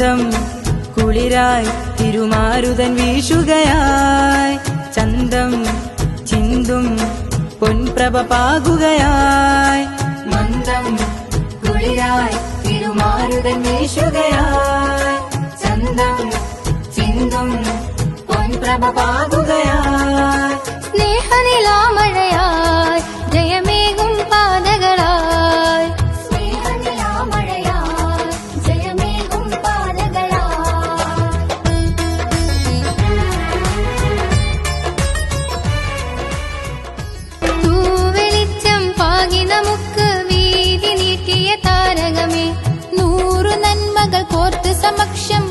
മന്ദം കുളിരായി തിരുമാരുതൻ വീശുകയായി ചന്തം ചിന്തും പൊൻപ്രഭ പാകുകയായി മന്ദം കുളിരായി തിരുമാരുതൻ വീശുകയായി ചന്തം ചിന്തും പൊൻപ്രഭ പാകുകയായി സ്നേഹനിലാമഴയായി ജയമേകും പാതകളായി സ്നേഹനിലാമഴയായി ജയമേകും പാതകളായി തൂവെളിച്ചം പാകി നമുക്ക് വീതി നീട്ടിയ താരകമേ 100 നന്മകൾ കോർത്ത് സമക്ഷം